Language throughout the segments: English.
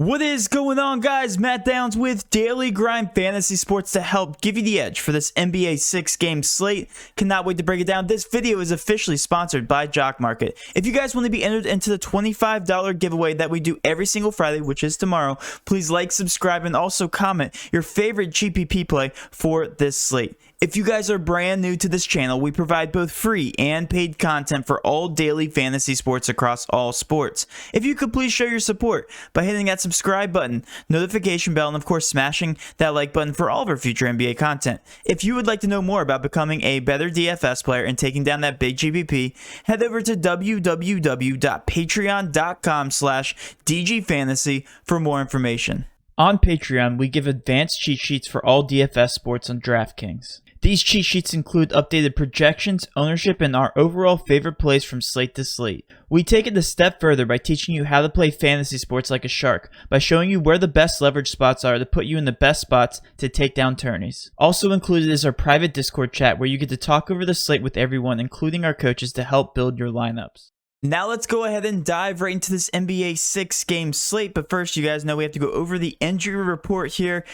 What is going on, guys? Matt Downs with Daily Grind Fantasy Sports to help give you the edge for this NBA 6-game slate. Cannot wait to break it down. This video is officially sponsored by Jock Market. If you guys want to be entered into the $25 giveaway that we do every single Friday, which is tomorrow, please like, subscribe, and also comment your favorite GPP play for this slate. If you guys are brand new to this channel, we provide both free and paid content for all daily fantasy sports across all sports. If you could please show your support by hitting that subscribe button, notification bell, and of course smashing that like button for all of our future NBA content. If you would like to know more about becoming a better DFS player and taking down that big GPP, head over to www.patreon.com/DGFantasy for more information. On Patreon, we give advanced cheat sheets for all DFS sports on Draftkings. These cheat sheets include updated projections, ownership, and our overall favorite plays from slate to slate. We take it a step further by teaching you how to play fantasy sports like a shark, by showing you where the best leverage spots are to put you in the best spots to take down tourneys. Also included is our private Discord chat where you get to talk over the slate with everyone, including our coaches, to help build your lineups. Now let's go ahead and dive right into this NBA 6-game slate, but first you guys know we have to go over the injury report here.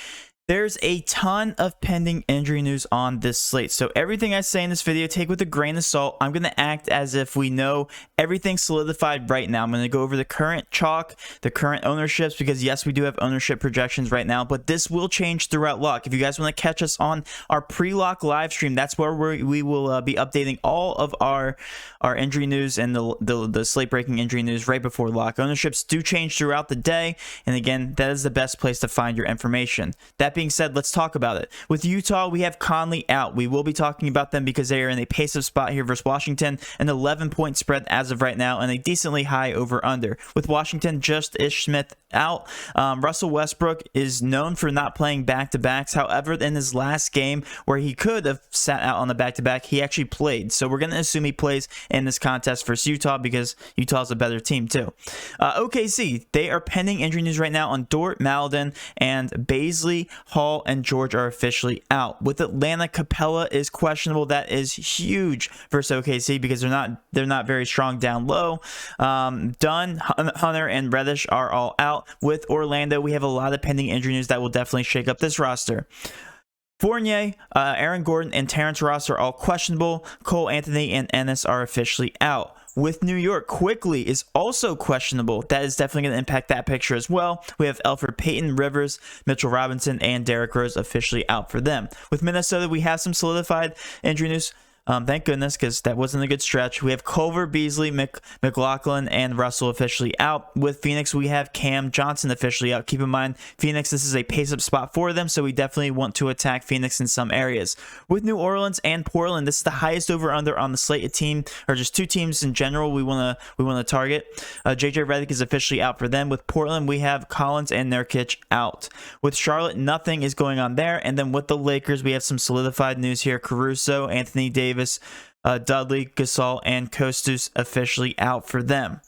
There's a ton of pending injury news on this slate, so everything I say in this video, take with a grain of salt. I'm going to act as if we know everything solidified right now. I'm going to go over the current chalk, the current ownerships, because yes, we do have ownership projections right now, but this will change throughout lock. If you guys want to catch us on our pre-lock live stream, that's where we will be updating all of our injury news and the slate-breaking injury news right before lock. Ownerships do change throughout the day, and again, that is the best place to find your information. That being said, let's talk about it. With Utah, we have Conley out. We will be talking about them because they are in a pace-up spot here versus Washington, an 11-point spread as of right now, and a decently high over-under. With Washington, just Ish Smith out. Russell Westbrook is known for not playing back-to-backs. However, in his last game, where he could have sat out on the back-to-back, he actually played. So we're going to assume he plays in this contest versus Utah because Utah's a better team too. OKC, they are pending injury news right now on Dort, Maledon, and Baisley. Hall and George are officially out. With Atlanta, Capella is questionable. That is huge versus OKC because they're not very strong down low. Dunn, Hunter, and Reddish are all out. With Orlando, we have a lot of pending injury news that will definitely shake up this roster. Fournier, Aaron Gordon, and Terrence Ross are all questionable. Cole Anthony and Ennis are officially out. With New York, Quickly is also questionable. That is definitely going to impact that picture as well. We have Elfrid Payton, Rivers, Mitchell Robinson, and Derrick Rose officially out for them. With Minnesota, we have some solidified injury news. Thank goodness, because that wasn't a good stretch. We have Culver, Beasley, McLaughlin, and Russell officially out. With Phoenix, we have Cam Johnson officially out. Keep in mind, Phoenix, this is a pace-up spot for them, so we definitely want to attack Phoenix in some areas. With New Orleans and Portland, this is the highest over-under on the slate. A team, or just two teams in general, we want to target. JJ Redick is officially out for them. With Portland, we have Collins and Nurkic out. With Charlotte, nothing is going on there. And then with the Lakers, we have some solidified news here. Caruso, Anthony Davis, Dudley, Gasol, and Kostas officially out for them.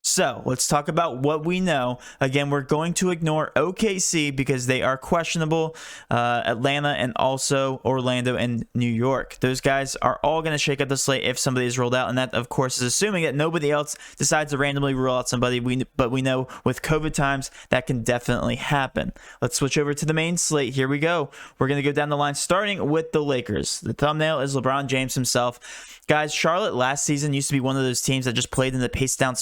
So let's talk about what we know. Again, we're going to ignore OKC because they are questionable, Atlanta, and also Orlando and New York. Those guys are all going to shake up the slate if somebody is rolled out, and that, of course, is assuming that nobody else decides to randomly rule out somebody. But we know with COVID times, that can definitely happen. Let's switch over to the main slate. Here we go. We're going to go down the line, starting with the Lakers. The thumbnail is LeBron James himself. Guys, Charlotte last season used to be one of those teams that just played in the pace-down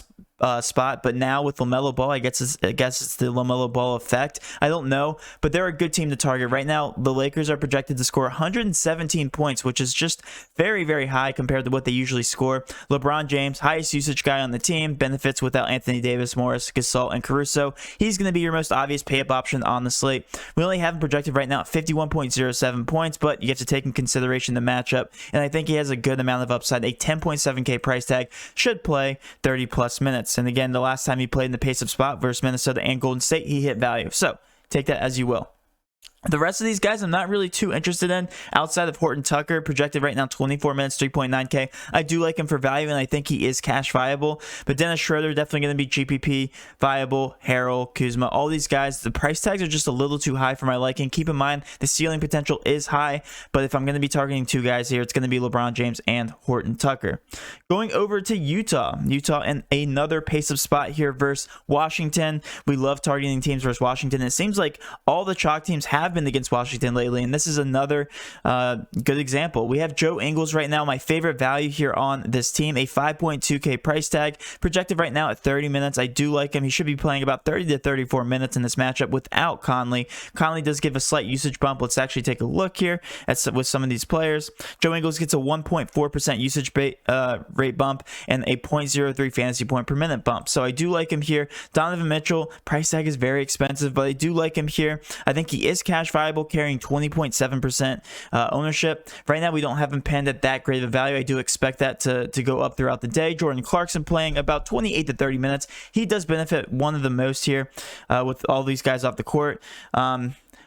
spot, but now with LaMelo Ball, I guess it's the LaMelo Ball effect. I don't know, but they're a good team to target. Right now, the Lakers are projected to score 117 points, which is just very, very high compared to what they usually score. LeBron James, highest usage guy on the team, benefits without Anthony Davis, Morris, Gasol, and Caruso. He's going to be your most obvious pay-up option on the slate. We only have him projected right now at 51.07 points, but you have to take in consideration the matchup, and I think he has a good amount of upside. A 10.7K price tag, should play 30-plus minutes. And again, the last time he played in the pace-up spot versus Minnesota and Golden State, he hit value. So take that as you will. The rest of these guys I'm not really too interested in outside of Horton Tucker, projected right now 24 minutes, 3.9K. I do like him for value, and I think he is cash viable. But Dennis Schroeder, definitely going to be GPP viable. Harrell, Kuzma, all these guys, the price tags are just a little too high for my liking. Keep in mind, the ceiling potential is high, but if I'm going to be targeting two guys here, it's going to be LeBron James and Horton Tucker. Going over to Utah in another pace-up spot here versus Washington. We love targeting teams versus Washington. It seems like all the chalk teams have been against Washington lately, and this is another good example. We have Joe Ingles right now, my favorite value here on this team, a 5.2K price tag, projected right now at 30 minutes. I do like him. He should be playing about 30 to 34 minutes in this matchup without Conley. Conley does give a slight usage bump. Let's actually take a look here with some of these players. Joe Ingles gets a 1.4% usage rate bump and a 0.03 fantasy point per minute bump, so I do like him here. Donovan Mitchell, price tag is very expensive, but I do like him here. I think he is cash viable, carrying 20.7% ownership. Right now, we don't have him pinned at that great of a value. I do expect that to go up throughout the day. Jordan Clarkson playing about 28 to 30 minutes. He does benefit one of the most here with all these guys off the court.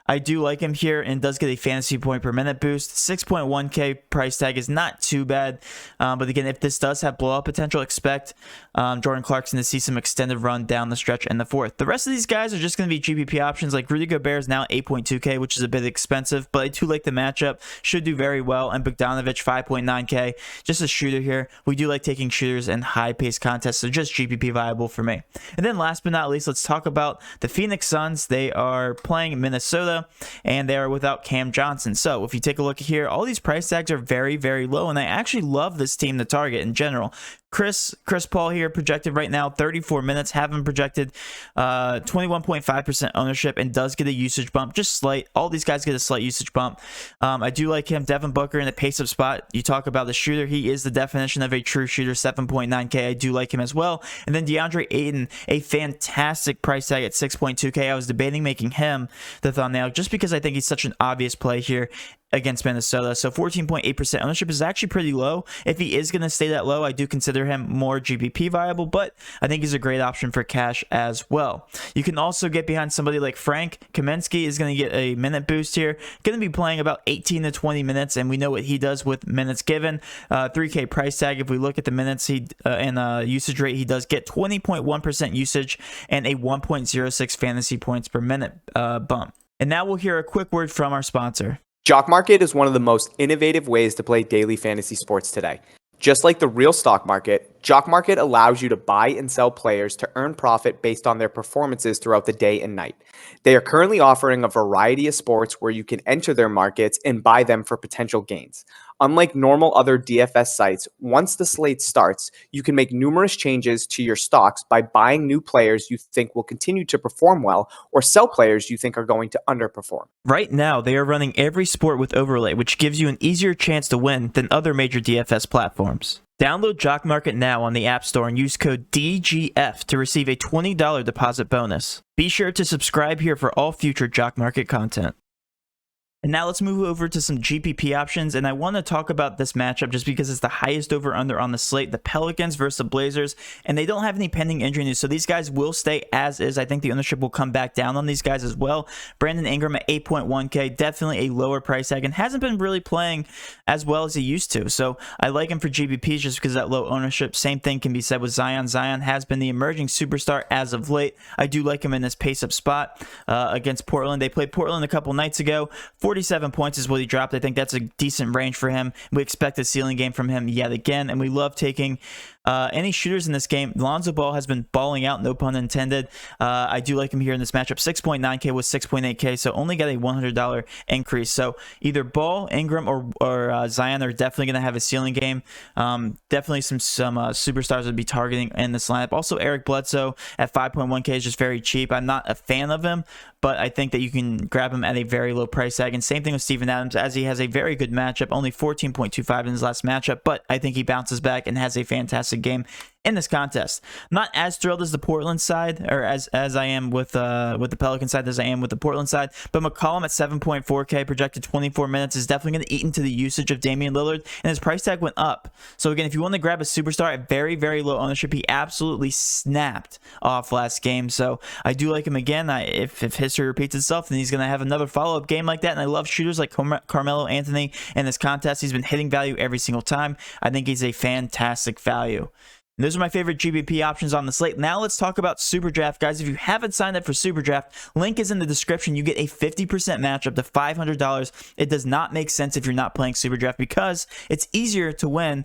I do like him here and does get a fantasy point per minute boost. 6.1K price tag is not too bad. But again, if this does have blowout potential, expect Jordan Clarkson to see some extended run down the stretch in the fourth. The rest of these guys are just going to be GPP options. Like Rudy Gobert is now 8.2K, which is a bit expensive, but I do like the matchup. Should do very well. And Bogdanovich, 5.9K, just a shooter here. We do like taking shooters in high-paced contests, so just GPP viable for me. And then last but not least, let's talk about the Phoenix Suns. They are playing Minnesota, and they are without Cam Johnson. So if you take a look here, all these price tags are very, very low, and I actually love this team to target in general. Chris Paul here, projected right now 34 minutes, have him projected 21.5% ownership, and does get a usage bump, just slight. All these guys get a slight usage bump. I do like him. Devin Booker in the pace-up spot. You talk about the shooter. He is the definition of a true shooter, 7.9K. I do like him as well. And then Deandre Ayton, a fantastic price tag at 6.2K. I was debating making him the thumbnail just because I think he's such an obvious play here against Minnesota. So 14.8% ownership is actually pretty low. If he is going to stay that low, I do consider him more GPP viable, but I think he's a great option for cash as well. You can also get behind somebody like Frank Kaminsky is going to get a minute boost here. Going to be playing about 18 to 20 minutes, and we know what he does with minutes given. 3K price tag. If we look at the minutes and usage rate, he does get 20.1% usage and a 1.06 fantasy points per minute bump. And now we'll hear a quick word from our sponsor. Jock Market is one of the most innovative ways to play daily fantasy sports today. Just like the real stock market, Jock Market allows you to buy and sell players to earn profit based on their performances throughout the day and night. They are currently offering a variety of sports where you can enter their markets and buy them for potential gains. Unlike normal other DFS sites, once the slate starts, you can make numerous changes to your stocks by buying new players you think will continue to perform well or sell players you think are going to underperform. Right now, they are running every sport with overlay, which gives you an easier chance to win than other major DFS platforms. Download Jock Market now on the App Store and use code DGF to receive a $20 deposit bonus. Be sure to subscribe here for all future Jock Market content. And now let's move over to some GPP options, and I want to talk about this matchup just because it's the highest over-under on the slate, the Pelicans versus the Blazers, and they don't have any pending injury news, so these guys will stay as is. I think the ownership will come back down on these guys as well. Brandon Ingram at 8.1K, definitely a lower price tag, and hasn't been really playing as well as he used to, so I like him for GPPs just because of that low ownership. Same thing can be said with Zion. Zion has been the emerging superstar as of late. I do like him in this pace-up spot against Portland. They played Portland a couple nights ago. 47 points is what he dropped. I think that's a decent range for him. We expect a ceiling game from him yet again, and we love taking any shooters in this game. Lonzo Ball has been balling out, no pun intended. I do like him here in this matchup. 6.9K with 6.8K, so only got a $100 increase. So either Ball, Ingram, or Zion are definitely going to have a ceiling game. Definitely some superstars would be targeting in this lineup. Also, Eric Bledsoe at 5.1K is just very cheap. I'm not a fan of him, but I think that you can grab him at a very low price tag. And same thing with Steven Adams, as he has a very good matchup, only 14.25 in his last matchup, but I think he bounces back and has a fantastic game in this contest. Not as thrilled as the Portland side, or as I am with the Pelican side as I am with the Portland side, but McCollum at 7.4K projected 24 minutes is definitely going to eat into the usage of Damian Lillard, and his price tag went up. So again, if you want to grab a superstar at very, very low ownership, he absolutely snapped off last game. So I do like him again. If history repeats itself, then he's going to have another follow-up game like that, and I love shooters like Carmelo Anthony in this contest. He's been hitting value every single time. I think he's a fantastic value. And those are my favorite GPP options on the slate. Now let's talk about SuperDraft, guys. If you haven't signed up for SuperDraft, link is in the description. You get a 50% match up to $500. It does not make sense if you're not playing SuperDraft because it's easier to win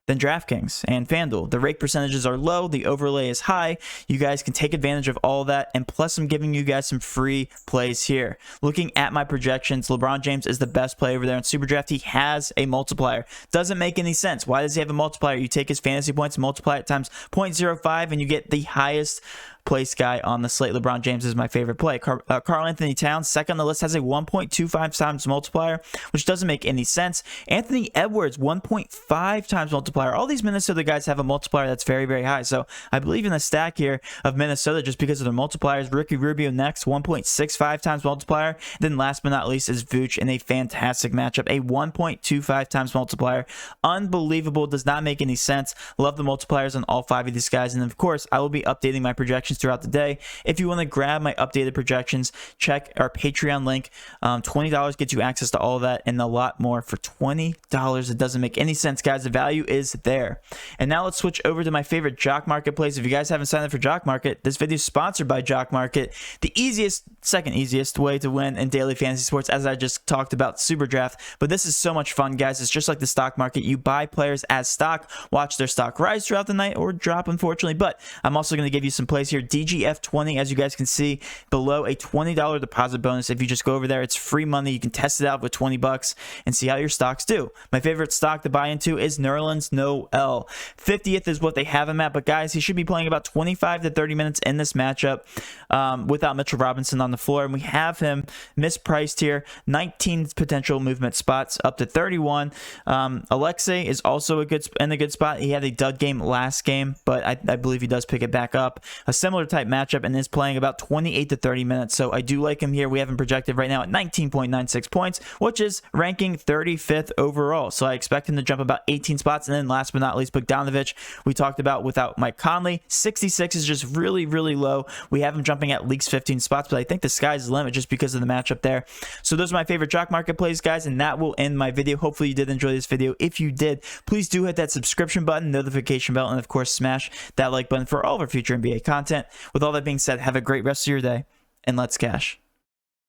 than Draftkings and FanDuel. The rake percentages are low, the overlay is high. You guys can take advantage of all that, and plus I'm giving you guys some free plays here. Looking at my projections, LeBron James is the best play over there in SuperDraft. He has a multiplier. Doesn't make any sense. Why does he have a multiplier? You take his fantasy points, multiply it times 0.05, and you get the highest place guy on the slate. LeBron James is my favorite play. Karl Anthony Towns, second on the list, has a 1.25 times multiplier, which doesn't make any sense. Anthony Edwards, 1.5 times multiplier. All these Minnesota guys have a multiplier that's very, very high. So I believe in the stack here of Minnesota just because of their multipliers. Ricky Rubio next, 1.65 times multiplier. Then last but not least is Vooch in a fantastic matchup, a 1.25 times multiplier. Unbelievable. Does not make any sense. Love the multipliers on all 5 of these guys. And of course, I will be updating my projections throughout the day. If you want to grab my updated projections, check our Patreon link. $20 gets you access to all of that and a lot more for $20. It doesn't make any sense, guys. The value is there. And now let's switch over to my favorite Jock Marketplace. If you guys haven't signed up for Jock Market, this video is sponsored by Jock Market. The second easiest way to win in daily fantasy sports, as I just talked about SuperDraft. But this is so much fun, guys. It's just like the stock market. You buy players as stock, watch their stock rise throughout the night or drop, unfortunately. But I'm also going to give you some plays here. DGF20, as you guys can see below, a $20 deposit bonus. If you just go over there, it's free money. You can test it out with $20 and see how your stocks do. My favorite stock to buy into is Nerlens Noel. 50th is what they have him at, but guys, he should be playing about 25 to 30 minutes in this matchup without Mitchell Robinson on the floor, and we have him mispriced here. 19 potential movement spots up to 31. Alexei is also in a good spot. He had a dud game last game, but I believe he does pick it back up. A similar type matchup, and is playing about 28 to 30 minutes. So I do like him here. We have him projected right now at 19.96 points, which is ranking 35th overall. So I expect him to jump about 18 spots. And then last but not least, Bogdanovic, we talked about without Mike Conley. 66 is just really, really low. We have him jumping at least 15 spots, but I think the sky's the limit just because of the matchup there. So those are my favorite Jock Market plays, guys, and that will end my video. Hopefully you did enjoy this video. If you did, please do hit that subscription button, notification bell, and of course smash that like button for all of our future NBA content. With all that being said, have a great rest of your day, and let's cash.